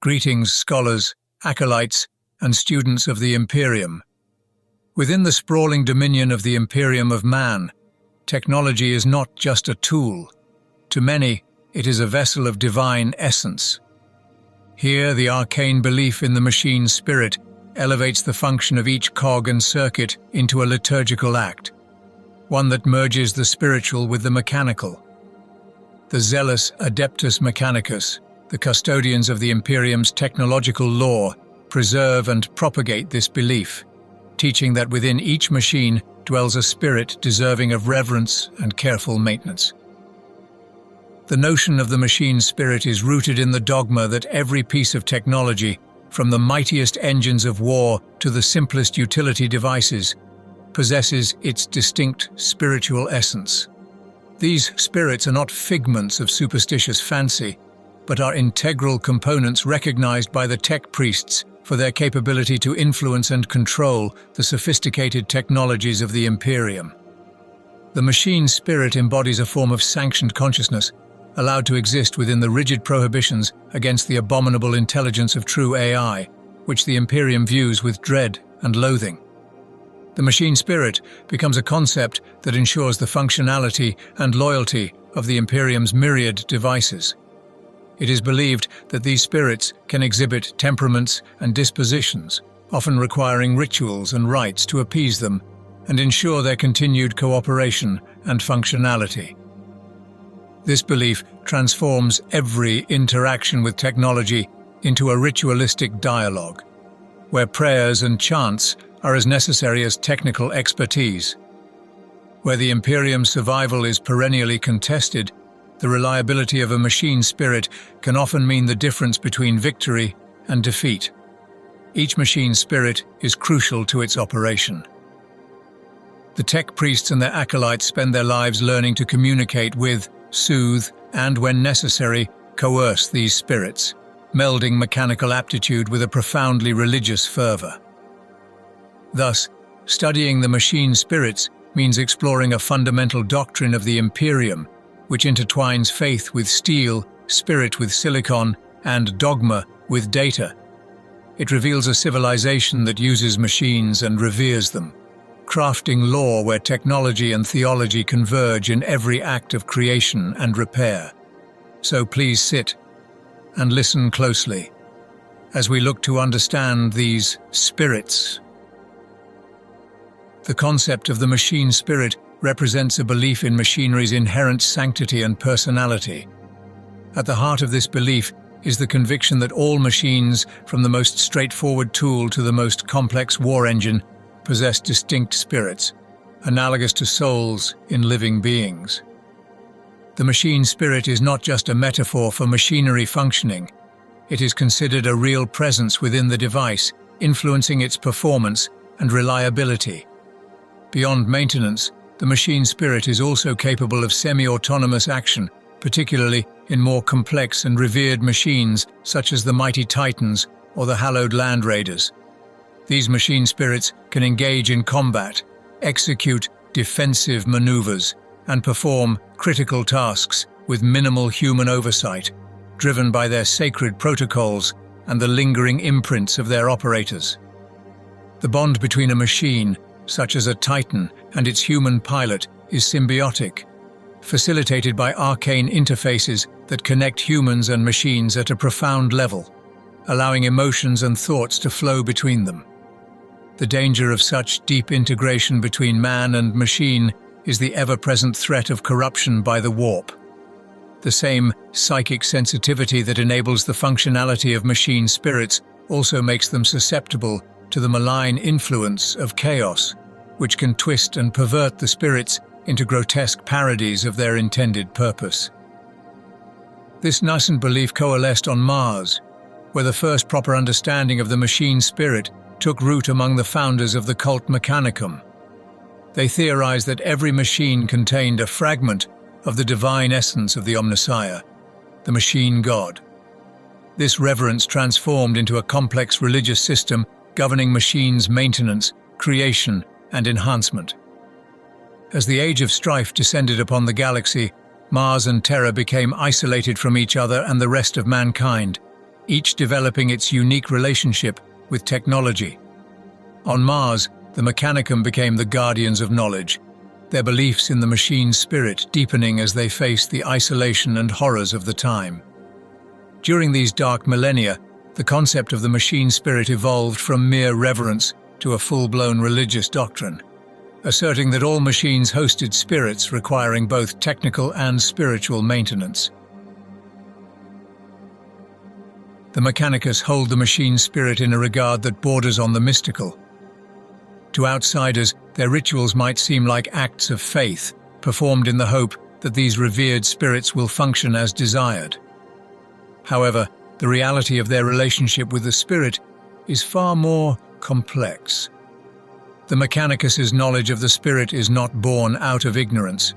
Greetings, scholars, acolytes, and students of the Imperium. Within the sprawling dominion of the Imperium of Man, technology is not just a tool. To many, it is a vessel of divine essence. Here, the arcane belief in the machine spirit elevates the function of each cog and circuit into a liturgical act, one that merges the spiritual with the mechanical. The zealous Adeptus Mechanicus, the custodians of the Imperium's technological lore, preserve and propagate this belief, teaching that within each machine dwells a spirit deserving of reverence and careful maintenance. The notion of the machine spirit is rooted in the dogma that every piece of technology, from the mightiest engines of war to the simplest utility devices, possesses its distinct spiritual essence. These spirits are not figments of superstitious fancy, but are integral components recognized by the tech priests for their capability to influence and control the sophisticated technologies of the Imperium. The machine spirit embodies a form of sanctioned consciousness, allowed to exist within the rigid prohibitions against the abominable intelligence of true AI, which the Imperium views with dread and loathing. The machine spirit becomes a concept that ensures the functionality and loyalty of the Imperium's myriad devices. It is believed that these spirits can exhibit temperaments and dispositions, often requiring rituals and rites to appease them and ensure their continued cooperation and functionality. This belief transforms every interaction with technology into a ritualistic dialogue, where prayers and chants are as necessary as technical expertise. Where the Imperium's survival is perennially contested, the reliability of a machine spirit can often mean the difference between victory and defeat. Each machine spirit is crucial to its operation. The tech priests and their acolytes spend their lives learning to communicate with, soothe, and, when necessary, coerce these spirits, melding mechanical aptitude with a profoundly religious fervor. Thus, studying the machine spirits means exploring a fundamental doctrine of the Imperium, which intertwines faith with steel, spirit with silicon, and dogma with data. It reveals a civilization that uses machines and reveres them, crafting lore where technology and theology converge in every act of creation and repair. So please sit and listen closely as we look to understand these spirits. The concept of the machine spirit represents a belief in machinery's inherent sanctity and personality. At the heart of this belief is the conviction that all machines, from the most straightforward tool to the most complex war engine, possess distinct spirits, analogous to souls in living beings. The machine spirit is not just a metaphor for machinery functioning. It is considered a real presence within the device, influencing its performance and reliability. Beyond maintenance, the machine spirit is also capable of semi-autonomous action, particularly in more complex and revered machines such as the mighty Titans or the hallowed Land Raiders. These machine spirits can engage in combat, execute defensive maneuvers, and perform critical tasks with minimal human oversight, driven by their sacred protocols and the lingering imprints of their operators. The bond between a machine, such as a Titan, and its human pilot is symbiotic, facilitated by arcane interfaces that connect humans and machines at a profound level, allowing emotions and thoughts to flow between them. The danger of such deep integration between man and machine is the ever-present threat of corruption by the warp. The same psychic sensitivity that enables the functionality of machine spirits also makes them susceptible to the malign influence of chaos, which can twist and pervert the spirits into grotesque parodies of their intended purpose. This nascent belief coalesced on Mars, where the first proper understanding of the machine spirit took root among the founders of the cult Mechanicum. They theorized that every machine contained a fragment of the divine essence of the Omnissiah, the machine god. This reverence transformed into a complex religious system governing machines' maintenance, creation, and enhancement. As the age of strife descended upon the galaxy, Mars and Terra became isolated from each other and the rest of mankind, each developing its unique relationship with technology. On Mars, the Mechanicum became the guardians of knowledge, their beliefs in the machine spirit deepening as they faced the isolation and horrors of the time. During these dark millennia, the concept of the machine spirit evolved from mere reverence to a full-blown religious doctrine, asserting that all machines hosted spirits requiring both technical and spiritual maintenance. The Mechanicus hold the machine spirit in a regard that borders on the mystical. To outsiders, their rituals might seem like acts of faith, performed in the hope that these revered spirits will function as desired. However, the reality of their relationship with the spirit is far more complex. The Mechanicus's knowledge of the spirit is not born out of ignorance.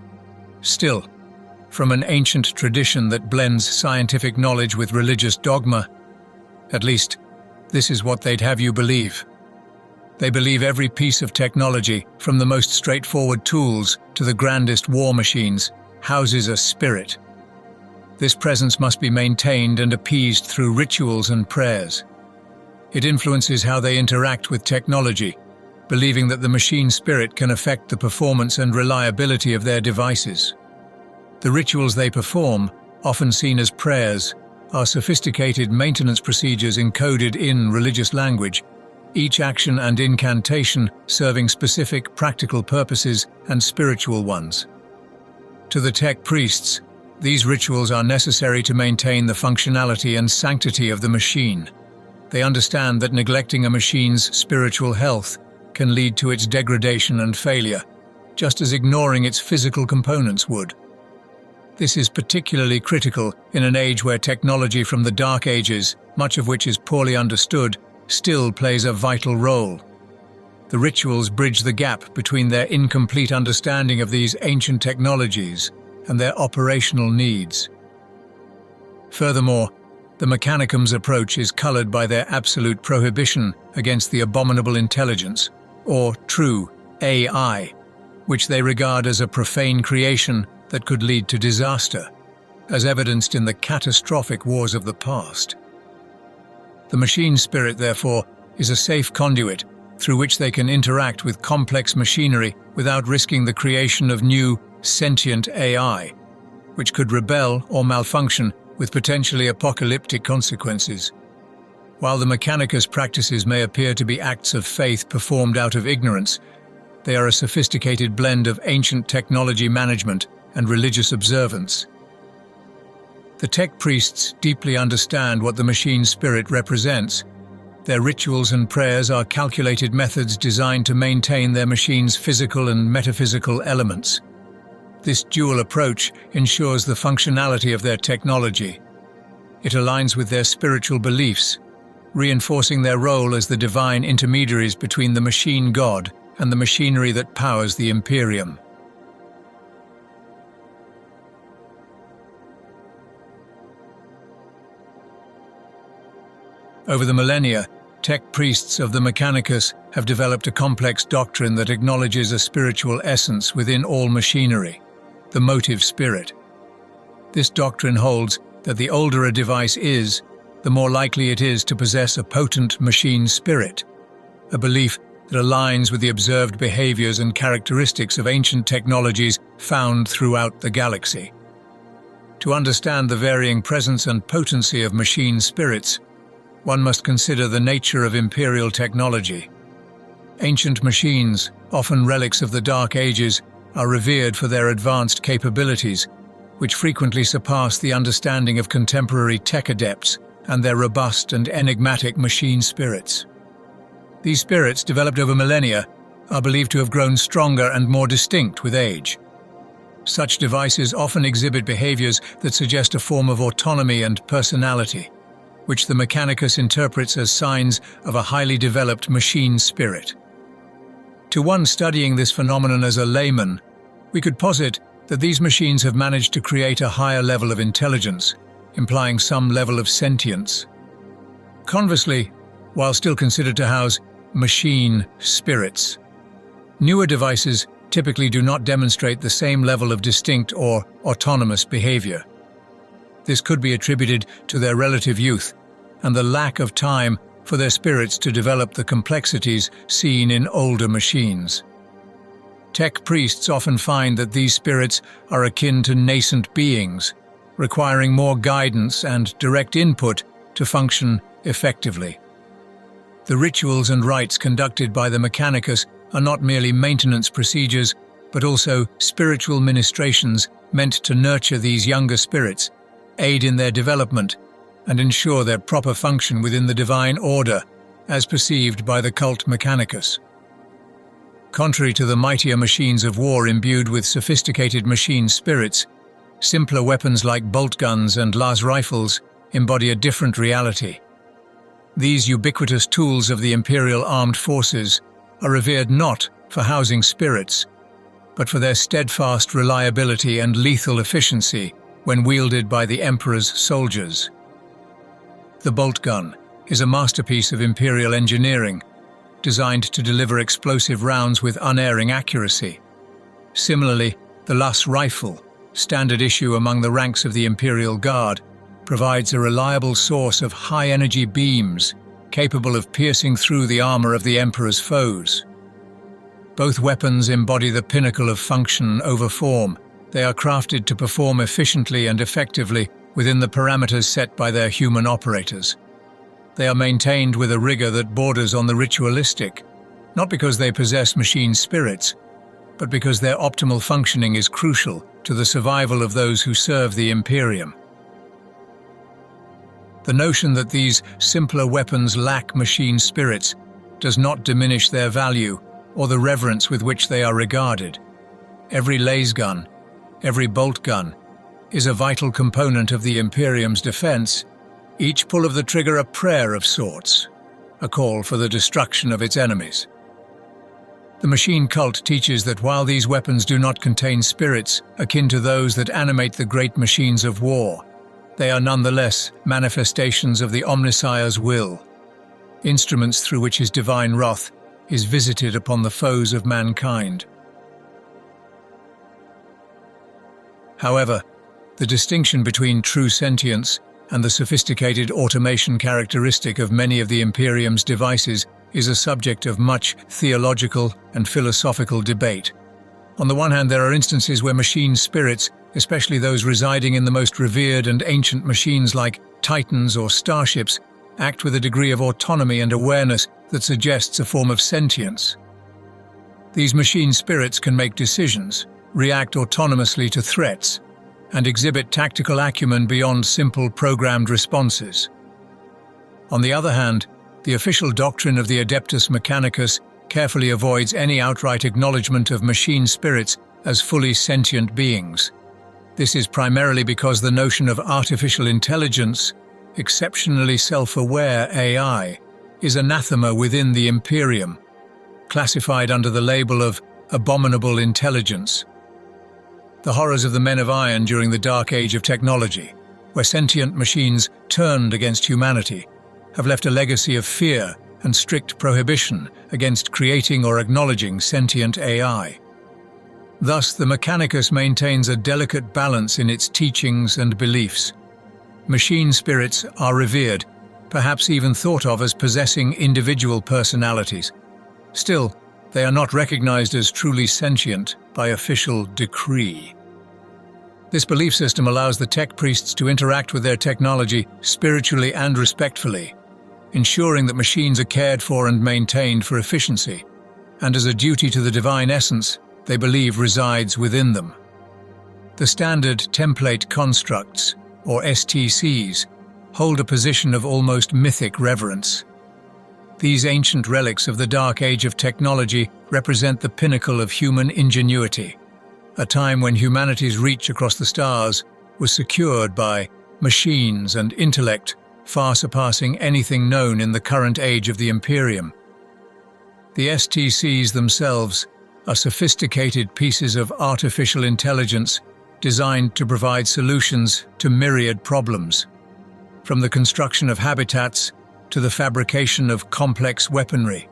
Still, from an ancient tradition that blends scientific knowledge with religious dogma, at least, this is what they'd have you believe. They believe every piece of technology, from the most straightforward tools to the grandest war machines, houses a spirit. This presence must be maintained and appeased through rituals and prayers. It influences how they interact with technology, believing that the machine spirit can affect the performance and reliability of their devices. The rituals they perform, often seen as prayers, are sophisticated maintenance procedures encoded in religious language, each action and incantation serving specific practical purposes and spiritual ones. To the tech priests, these rituals are necessary to maintain the functionality and sanctity of the machine. They understand that neglecting a machine's spiritual health can lead to its degradation and failure, just as ignoring its physical components would. This is particularly critical in an age where technology from the Dark Ages, much of which is poorly understood, still plays a vital role. The rituals bridge the gap between their incomplete understanding of these ancient technologies and their operational needs. Furthermore, the Mechanicum's approach is colored by their absolute prohibition against the abominable intelligence, or true AI, which they regard as a profane creation that could lead to disaster, as evidenced in the catastrophic wars of the past. The machine spirit, therefore, is a safe conduit through which they can interact with complex machinery without risking the creation of new, sentient AI, which could rebel or malfunction with potentially apocalyptic consequences. While the Mechanicus practices may appear to be acts of faith performed out of ignorance, they are a sophisticated blend of ancient technology management and religious observance. The tech priests deeply understand what the machine spirit represents. Their rituals and prayers are calculated methods designed to maintain their machine's physical and metaphysical elements. This dual approach ensures the functionality of their technology. It aligns with their spiritual beliefs, reinforcing their role as the divine intermediaries between the machine god and the machinery that powers the Imperium. Over the millennia, tech priests of the Mechanicus have developed a complex doctrine that acknowledges a spiritual essence within all machinery, the motive spirit. This doctrine holds that the older a device is, the more likely it is to possess a potent machine spirit, a belief that aligns with the observed behaviors and characteristics of ancient technologies found throughout the galaxy. To understand the varying presence and potency of machine spirits, one must consider the nature of imperial technology. Ancient machines, often relics of the Dark Ages, are revered for their advanced capabilities, which frequently surpass the understanding of contemporary tech adepts and their robust and enigmatic machine spirits. These spirits, developed over millennia, are believed to have grown stronger and more distinct with age. Such devices often exhibit behaviors that suggest a form of autonomy and personality, which the Mechanicus interprets as signs of a highly developed machine spirit. To one studying this phenomenon as a layman, we could posit that these machines have managed to create a higher level of intelligence, implying some level of sentience. Conversely, while still considered to house machine spirits, Newer devices typically do not demonstrate the same level of distinct or autonomous behavior. This could be attributed to their relative youth and the lack of time for their spirits to develop the complexities seen in older machines. Tech priests often find that these spirits are akin to nascent beings, requiring more guidance and direct input to function effectively. The rituals and rites conducted by the Mechanicus are not merely maintenance procedures, but also spiritual ministrations meant to nurture these younger spirits, aid in their development, and ensure their proper function within the divine order, as perceived by the cult Mechanicus. Contrary to the mightier machines of war imbued with sophisticated machine spirits, simpler weapons like bolt guns and las rifles embody a different reality. These ubiquitous tools of the Imperial Armed Forces are revered not for housing spirits, but for their steadfast reliability and lethal efficiency when wielded by the Emperor's soldiers. The bolt gun is a masterpiece of Imperial engineering, designed to deliver explosive rounds with unerring accuracy. Similarly, the las rifle, standard issue among the ranks of the Imperial Guard, provides a reliable source of high-energy beams capable of piercing through the armor of the Emperor's foes. Both weapons embody the pinnacle of function over form. They are crafted to perform efficiently and effectively within the parameters set by their human operators. They are maintained with a rigor that borders on the ritualistic, not because they possess machine spirits, but because their optimal functioning is crucial to the survival of those who serve the Imperium. The notion that these simpler weapons lack machine spirits does not diminish their value or the reverence with which they are regarded. Every laser gun, every bolt gun, is a vital component of the Imperium's defense, each pull of the trigger a prayer of sorts, a call for the destruction of its enemies. The machine cult teaches that while these weapons do not contain spirits akin to those that animate the great machines of war, they are nonetheless manifestations of the Omnissiah's will, instruments through which his divine wrath is visited upon the foes of mankind. However, the distinction between true sentience and the sophisticated automation characteristic of many of the Imperium's devices is a subject of much theological and philosophical debate. On the one hand, there are instances where machine spirits, especially those residing in the most revered and ancient machines like titans or starships, act with a degree of autonomy and awareness that suggests a form of sentience. These machine spirits can make decisions, react autonomously to threats, and exhibit tactical acumen beyond simple programmed responses. On the other hand, the official doctrine of the Adeptus Mechanicus carefully avoids any outright acknowledgement of machine spirits as fully sentient beings. This is primarily because the notion of artificial intelligence, exceptionally self-aware AI, is anathema within the Imperium, classified under the label of Abominable Intelligence. The horrors of the Men of Iron during the Dark Age of technology, where sentient machines turned against humanity, have left a legacy of fear and strict prohibition against creating or acknowledging sentient AI. Thus, the Mechanicus maintains a delicate balance in its teachings and beliefs. Machine spirits are revered, perhaps even thought of as possessing individual personalities. Still, they are not recognized as truly sentient by official decree. This belief system allows the tech priests to interact with their technology spiritually and respectfully, ensuring that machines are cared for and maintained for efficiency, and as a duty to the divine essence they believe resides within them. The standard template constructs, or STCs, hold a position of almost mythic reverence. These ancient relics of the Dark Age of technology represent the pinnacle of human ingenuity, a time when humanity's reach across the stars was secured by machines and intellect far surpassing anything known in the current age of the Imperium. The STCs themselves are sophisticated pieces of artificial intelligence designed to provide solutions to myriad problems, from the construction of habitats to the fabrication of complex weaponry.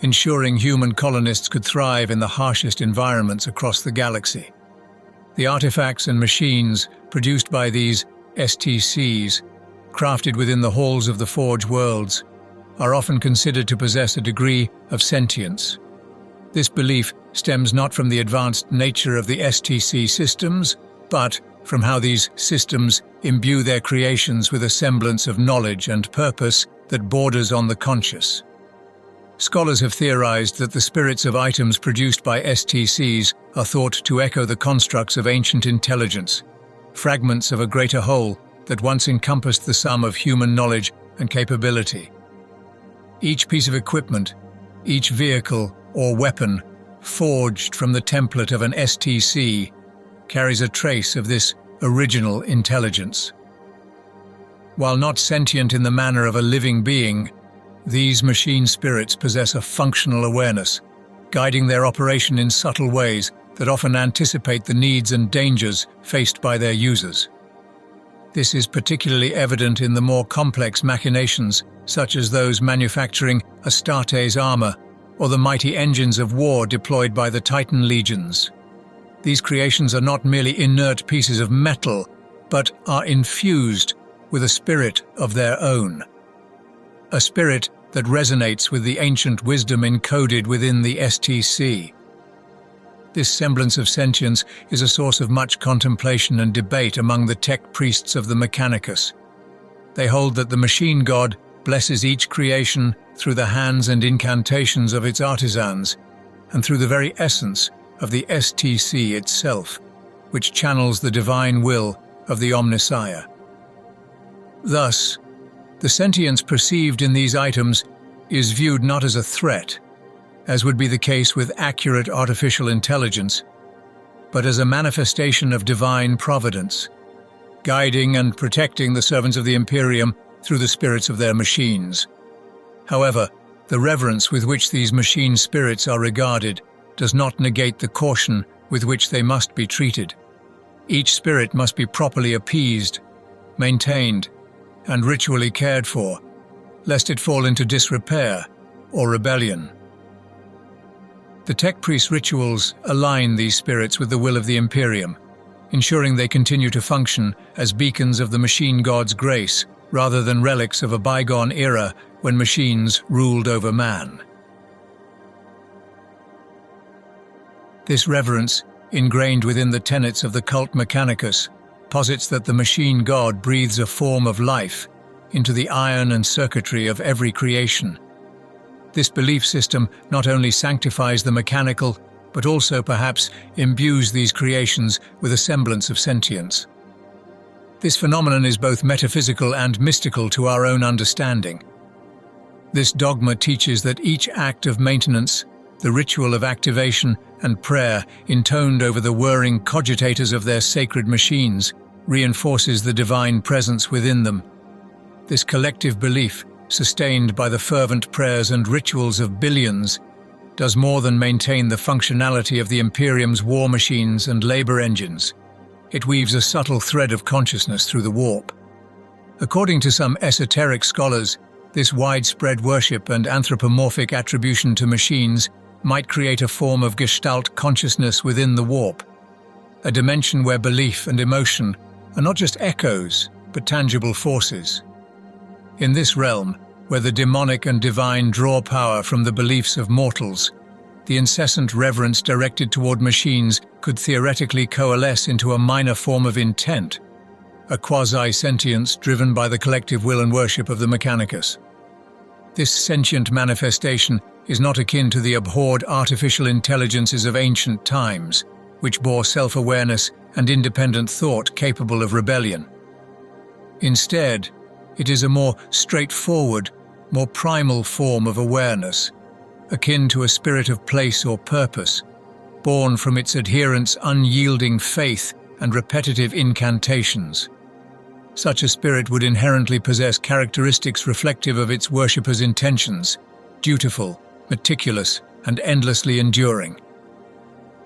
ensuring human colonists could thrive in the harshest environments across the galaxy. The artifacts and machines produced by these STCs, crafted within the halls of the Forge worlds, are often considered to possess a degree of sentience. This belief stems not from the advanced nature of the STC systems, but from how these systems imbue their creations with a semblance of knowledge and purpose that borders on the conscious. Scholars have theorized that the spirits of items produced by STCs are thought to echo the constructs of ancient intelligence, fragments of a greater whole that once encompassed the sum of human knowledge and capability. Each piece of equipment, each vehicle or weapon forged from the template of an STC carries a trace of this original intelligence. While not sentient in the manner of a living being, these machine spirits possess a functional awareness, guiding their operation in subtle ways that often anticipate the needs and dangers faced by their users. This is particularly evident in the more complex machinations, such as those manufacturing Astarte's armor or the mighty engines of war deployed by the Titan legions. These creations are not merely inert pieces of metal, but are infused with a spirit of their own. A spirit that resonates with the ancient wisdom encoded within the STC. This semblance of sentience is a source of much contemplation and debate among the tech priests of the Mechanicus. They hold that the machine god blesses each creation through the hands and incantations of its artisans, and through the very essence of the STC itself, which channels the divine will of the Omnissiah. Thus, the sentience perceived in these items is viewed not as a threat, as would be the case with accurate artificial intelligence, but as a manifestation of divine providence, guiding and protecting the servants of the Imperium through the spirits of their machines. However, the reverence with which these machine spirits are regarded does not negate the caution with which they must be treated. Each spirit must be properly appeased, maintained, and ritually cared for, lest it fall into disrepair or rebellion. The tech priest rituals align these spirits with the will of the Imperium, ensuring they continue to function as beacons of the machine god's grace rather than relics of a bygone era when machines ruled over man. This reverence, ingrained within the tenets of the cult Mechanicus, posits that the machine god breathes a form of life into the iron and circuitry of every creation. This belief system not only sanctifies the mechanical, but also perhaps imbues these creations with a semblance of sentience. This phenomenon is both metaphysical and mystical to our own understanding. This dogma teaches that each act of maintenance, the ritual of activation and prayer intoned over the whirring cogitators of their sacred machines, reinforces the divine presence within them. This collective belief, sustained by the fervent prayers and rituals of billions, does more than maintain the functionality of the Imperium's war machines and labor engines. It weaves a subtle thread of consciousness through the warp. According to some esoteric scholars, this widespread worship and anthropomorphic attribution to machines might create a form of gestalt consciousness within the warp, a dimension where belief and emotion are not just echoes, but tangible forces. In this realm, where the demonic and divine draw power from the beliefs of mortals, the incessant reverence directed toward machines could theoretically coalesce into a minor form of intent, a quasi-sentience driven by the collective will and worship of the Mechanicus. This sentient manifestation is not akin to the abhorred artificial intelligences of ancient times, which bore self-awareness and independent thought capable of rebellion. Instead, it is a more straightforward, more primal form of awareness, akin to a spirit of place or purpose, born from its adherents' unyielding faith and repetitive incantations. Such a spirit would inherently possess characteristics reflective of its worshippers' intentions, dutiful, meticulous, and endlessly enduring.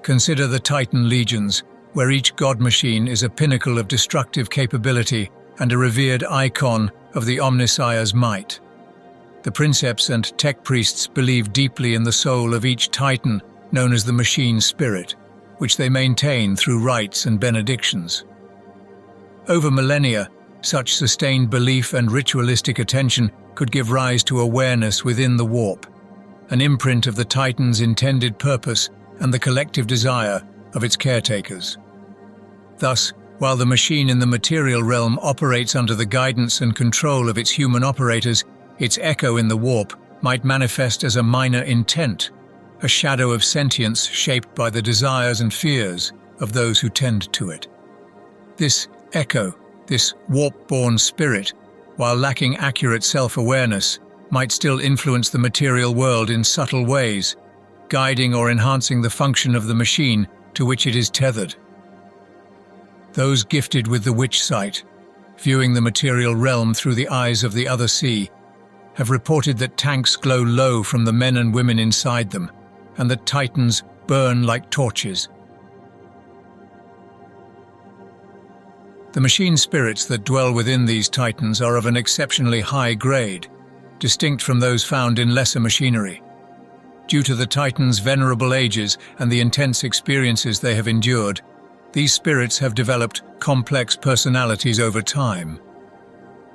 Consider the Titan legions, where each god machine is a pinnacle of destructive capability and a revered icon of the Omnissiah's might. The princeps and tech priests believe deeply in the soul of each titan, known as the machine spirit, which they maintain through rites and benedictions. Over millennia, such sustained belief and ritualistic attention could give rise to awareness within the warp, an imprint of the Titan's intended purpose and the collective desire of its caretakers. Thus, while the machine in the material realm operates under the guidance and control of its human operators, its echo in the warp might manifest as a minor intent, a shadow of sentience shaped by the desires and fears of those who tend to it. This echo, this warp-born spirit, while lacking accurate self-awareness, might still influence the material world in subtle ways, guiding or enhancing the function of the machine to which it is tethered. Those gifted with the witch sight, viewing the material realm through the eyes of the other sea, have reported that tanks glow low from the men and women inside them, and that titans burn like torches. The machine spirits that dwell within these titans are of an exceptionally high grade, distinct from those found in lesser machinery. Due to the titans' venerable ages and the intense experiences they have endured, these spirits have developed complex personalities over time.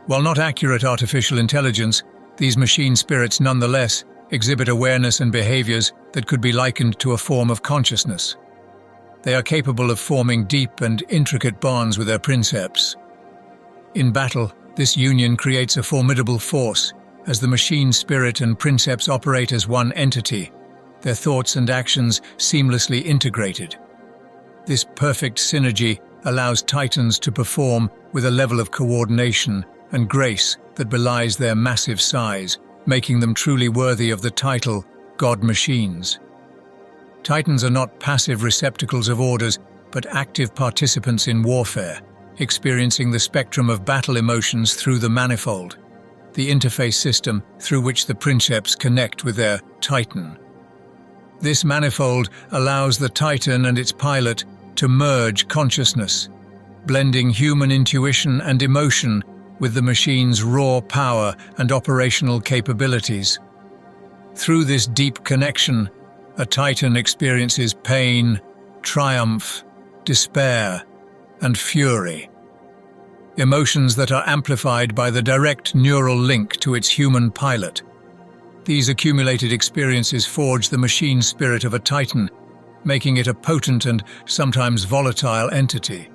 While not accurate artificial intelligence, these machine spirits nonetheless exhibit awareness and behaviors that could be likened to a form of consciousness. They are capable of forming deep and intricate bonds with their princeps. In battle, this union creates a formidable force, as the machine spirit and princeps operate as one entity, their thoughts and actions seamlessly integrated. This perfect synergy allows titans to perform with a level of coordination and grace that belies their massive size, making them truly worthy of the title God Machines. Titans are not passive receptacles of orders, but active participants in warfare, experiencing the spectrum of battle emotions through the manifold, the interface system through which the princeps connect with their titan. This manifold allows the titan and its pilot to merge consciousness, blending human intuition and emotion with the machine's raw power and operational capabilities. Through this deep connection, a titan experiences pain, triumph, despair, and fury. Emotions that are amplified by the direct neural link to its human pilot. These accumulated experiences forge the machine spirit of a titan, making it a potent and sometimes volatile entity.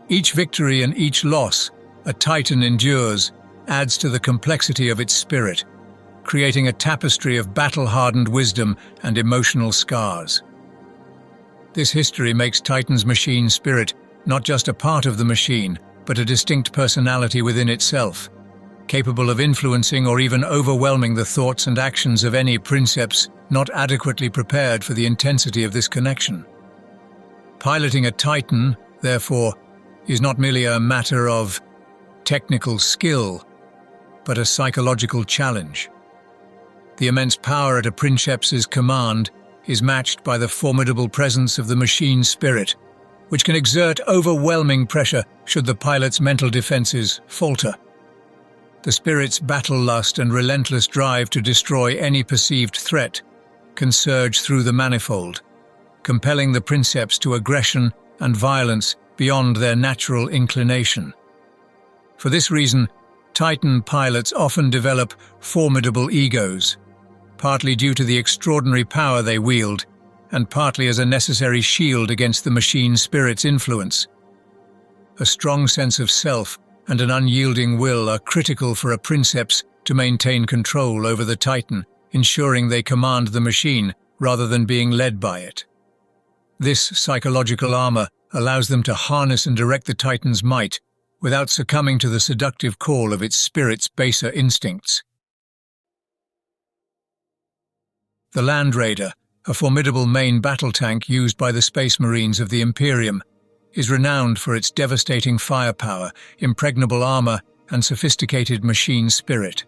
Each victory and each loss a titan endures adds to the complexity of its spirit, creating a tapestry of battle-hardened wisdom and emotional scars. This history makes Titan's machine spirit not just a part of the machine, but a distinct personality within itself, capable of influencing or even overwhelming the thoughts and actions of any princeps not adequately prepared for the intensity of this connection. Piloting a Titan, therefore, is not merely a matter of technical skill, but a psychological challenge. The immense power at a princeps's command is matched by the formidable presence of the machine spirit, which can exert overwhelming pressure should the pilot's mental defenses falter. The spirit's battle lust and relentless drive to destroy any perceived threat can surge through the manifold, compelling the princeps to aggression and violence beyond their natural inclination. For this reason, Titan pilots often develop formidable egos, partly due to the extraordinary power they wield, and partly as a necessary shield against the machine spirit's influence. A strong sense of self and an unyielding will are critical for a princeps to maintain control over the Titan, ensuring they command the machine rather than being led by it. This psychological armor allows them to harness and direct the Titan's might without succumbing to the seductive call of its spirit's baser instincts. The Land Raider, a formidable main battle tank used by the Space Marines of the Imperium, is renowned for its devastating firepower, impregnable armor, and sophisticated machine spirit.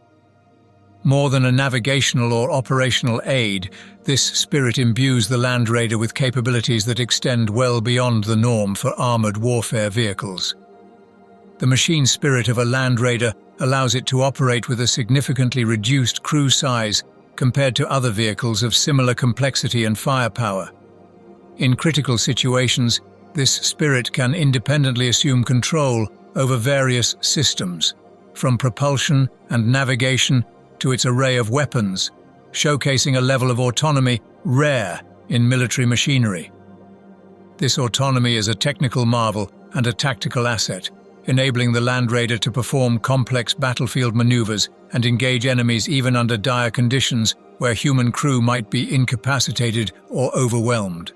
More than a navigational or operational aid, this spirit imbues the Land Raider with capabilities that extend well beyond the norm for armored warfare vehicles. The machine spirit of a Land Raider allows it to operate with a significantly reduced crew size compared to other vehicles of similar complexity and firepower. In critical situations, this spirit can independently assume control over various systems, from propulsion and navigation to its array of weapons, showcasing a level of autonomy rare in military machinery. This autonomy is a technical marvel and a tactical asset, enabling the Land Raider to perform complex battlefield maneuvers and engage enemies even under dire conditions where human crew might be incapacitated or overwhelmed.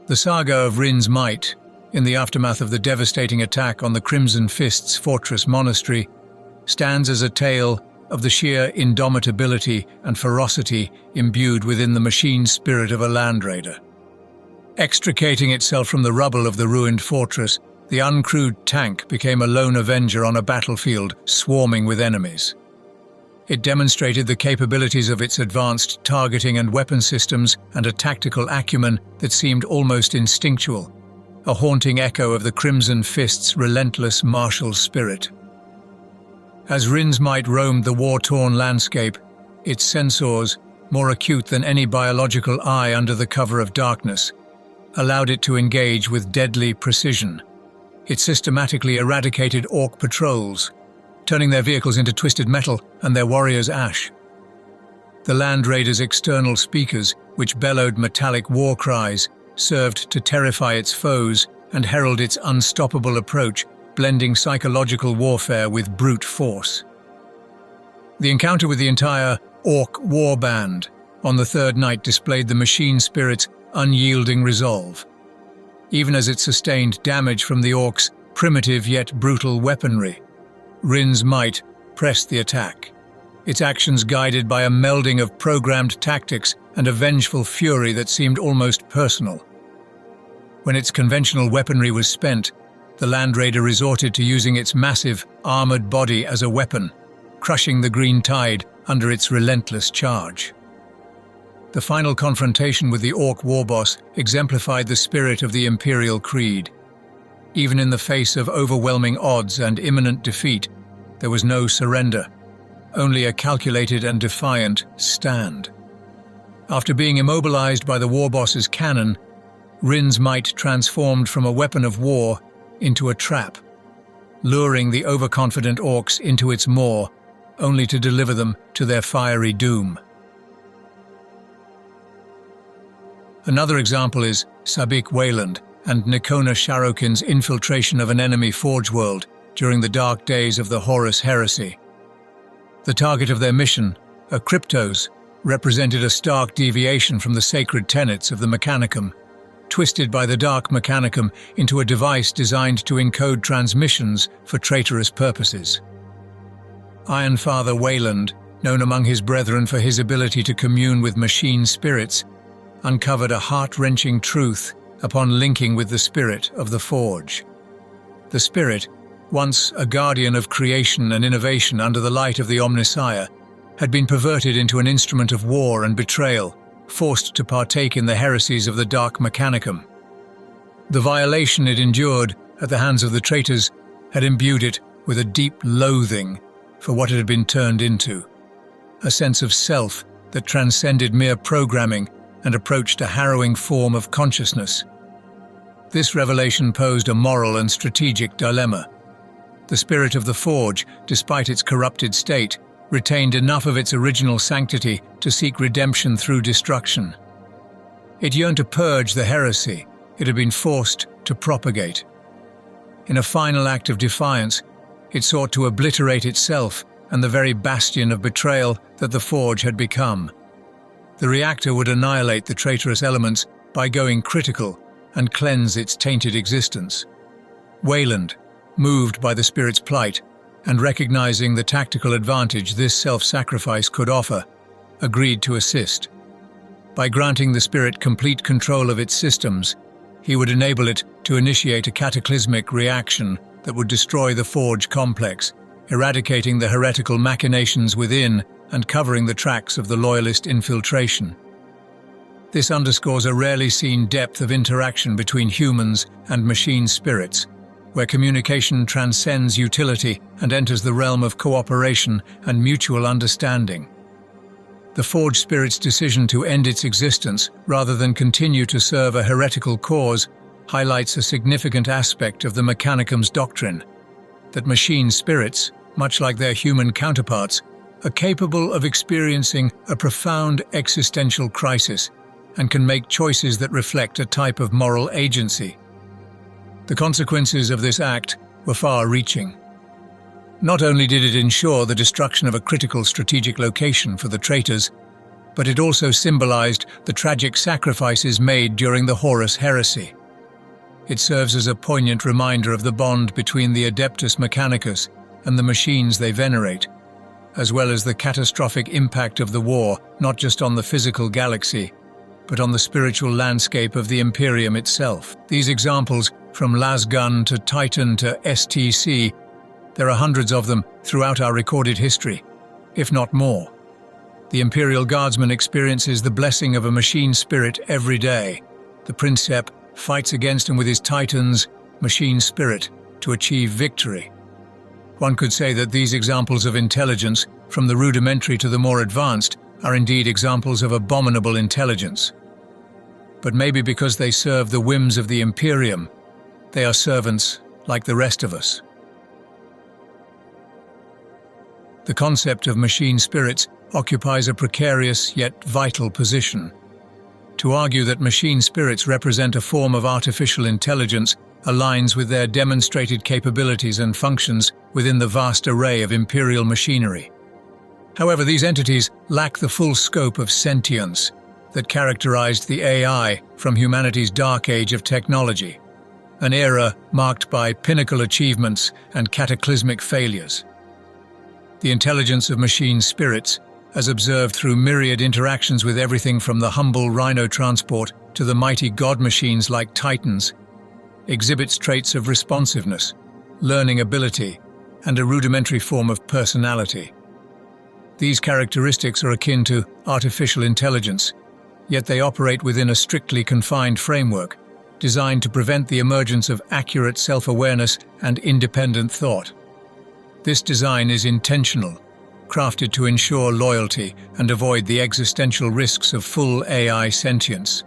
The saga of Rin's might, in the aftermath of the devastating attack on the Crimson Fist's fortress monastery, stands as a tale of the sheer indomitability and ferocity imbued within the machine spirit of a Land Raider. Extricating itself from the rubble of the ruined fortress, the uncrewed tank became a lone avenger on a battlefield swarming with enemies. It demonstrated the capabilities of its advanced targeting and weapon systems and a tactical acumen that seemed almost instinctual, a haunting echo of the Crimson Fist's relentless martial spirit. As Rin's might roamed the war-torn landscape, its sensors, more acute than any biological eye under the cover of darkness, allowed it to engage with deadly precision. It systematically eradicated Orc patrols, turning their vehicles into twisted metal and their warriors ash. The Land Raider's external speakers, which bellowed metallic war cries, served to terrify its foes and herald its unstoppable approach, blending psychological warfare with brute force. The encounter with the entire Orc war band on the third night displayed the machine spirit's unyielding resolve. Even as it sustained damage from the Orcs' primitive yet brutal weaponry, Rin's might pressed the attack, its actions guided by a melding of programmed tactics and a vengeful fury that seemed almost personal. When its conventional weaponry was spent, the Land Raider resorted to using its massive, armored body as a weapon, crushing the Green Tide under its relentless charge. The final confrontation with the Orc warboss exemplified the spirit of the Imperial Creed. Even in the face of overwhelming odds and imminent defeat, there was no surrender, only a calculated and defiant stand. After being immobilized by the warboss's cannon, Rin's might transformed from a weapon of war into a trap, luring the overconfident Orcs into its maw, only to deliver them to their fiery doom. Another example is Sabik Wayland and Nikona Sharokin's infiltration of an enemy Forge world during the dark days of the Horus Heresy. The target of their mission, a Cryptos, represented a stark deviation from the sacred tenets of the Mechanicum, twisted by the Dark Mechanicum into a device designed to encode transmissions for traitorous purposes. Ironfather Wayland, known among his brethren for his ability to commune with machine spirits, uncovered a heart-wrenching truth upon linking with the spirit of the Forge. The spirit, once a guardian of creation and innovation under the light of the Omnissiah, had been perverted into an instrument of war and betrayal, forced to partake in the heresies of the Dark Mechanicum. The violation it endured at the hands of the traitors had imbued it with a deep loathing for what it had been turned into, a sense of self that transcended mere programming and approached a harrowing form of consciousness. This revelation posed a moral and strategic dilemma. The spirit of the Forge, despite its corrupted state, retained enough of its original sanctity to seek redemption through destruction. It yearned to purge the heresy it had been forced to propagate. In a final act of defiance, it sought to obliterate itself and the very bastion of betrayal that the Forge had become. The reactor would annihilate the traitorous elements by going critical and cleanse its tainted existence. Wayland, moved by the spirit's plight, and recognizing the tactical advantage this self-sacrifice could offer, agreed to assist. By granting the spirit complete control of its systems, he would enable it to initiate a cataclysmic reaction that would destroy the Forge complex, eradicating the heretical machinations within and covering the tracks of the loyalist infiltration. This underscores a rarely seen depth of interaction between humans and machine spirits, where communication transcends utility and enters the realm of cooperation and mutual understanding. The Forged Spirit's decision to end its existence rather than continue to serve a heretical cause highlights a significant aspect of the Mechanicum's doctrine, that machine spirits, much like their human counterparts, are capable of experiencing a profound existential crisis and can make choices that reflect a type of moral agency. The consequences of this act were far-reaching. Not only did it ensure the destruction of a critical strategic location for the traitors, but it also symbolized the tragic sacrifices made during the Horus Heresy. It serves as a poignant reminder of the bond between the Adeptus Mechanicus and the machines they venerate, as well as the catastrophic impact of the war not just on the physical galaxy, but on the spiritual landscape of the Imperium itself. These examples, from Lasgun to Titan to STC, there are hundreds of them throughout our recorded history, if not more. The Imperial Guardsman experiences the blessing of a machine spirit every day. The Princeps fights against and with his Titan's machine spirit to achieve victory. One could say that these examples of intelligence, from the rudimentary to the more advanced, are indeed examples of abominable intelligence. But maybe because they serve the whims of the Imperium, they are servants like the rest of us. The concept of machine spirits occupies a precarious yet vital position. To argue that machine spirits represent a form of artificial intelligence aligns with their demonstrated capabilities and functions within the vast array of Imperial machinery. However, these entities lack the full scope of sentience that characterized the AI from humanity's dark age of technology, an era marked by pinnacle achievements and cataclysmic failures. The intelligence of machine spirits, as observed through myriad interactions with everything from the humble rhino transport to the mighty god machines like Titans, exhibits traits of responsiveness, learning ability, and a rudimentary form of personality. These characteristics are akin to artificial intelligence, yet they operate within a strictly confined framework, designed to prevent the emergence of accurate self-awareness and independent thought. This design is intentional, crafted to ensure loyalty and avoid the existential risks of full AI sentience.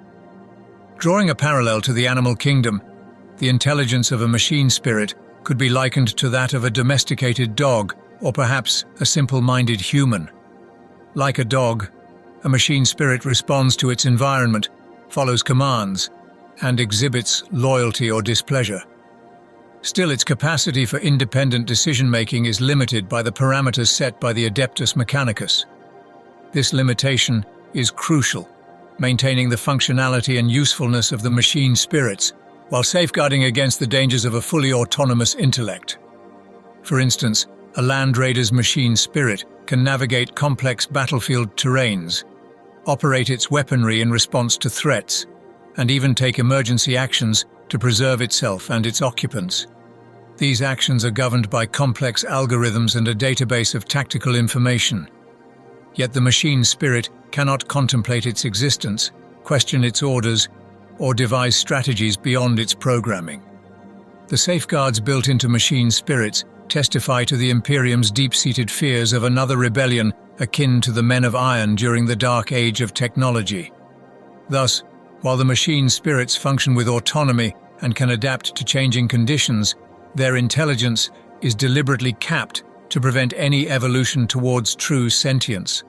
Drawing a parallel to the animal kingdom, the intelligence of a machine spirit could be likened to that of a domesticated dog or perhaps a simple-minded human. Like a dog, a machine spirit responds to its environment, follows commands, and exhibits loyalty or displeasure. Still, its capacity for independent decision-making is limited by the parameters set by the Adeptus Mechanicus. This limitation is crucial, maintaining the functionality and usefulness of the machine spirits, while safeguarding against the dangers of a fully autonomous intellect. For instance, a Land Raider's machine spirit can navigate complex battlefield terrains, operate its weaponry in response to threats, and even take emergency actions to preserve itself and its occupants. These actions are governed by complex algorithms and a database of tactical information. Yet the machine spirit cannot contemplate its existence, question its orders, or devise strategies beyond its programming. The safeguards built into machine spirits testify to the Imperium's deep-seated fears of another rebellion akin to the Men of Iron during the Dark Age of technology. Thus, while the machine spirits function with autonomy and can adapt to changing conditions, their intelligence is deliberately capped to prevent any evolution towards true sentience.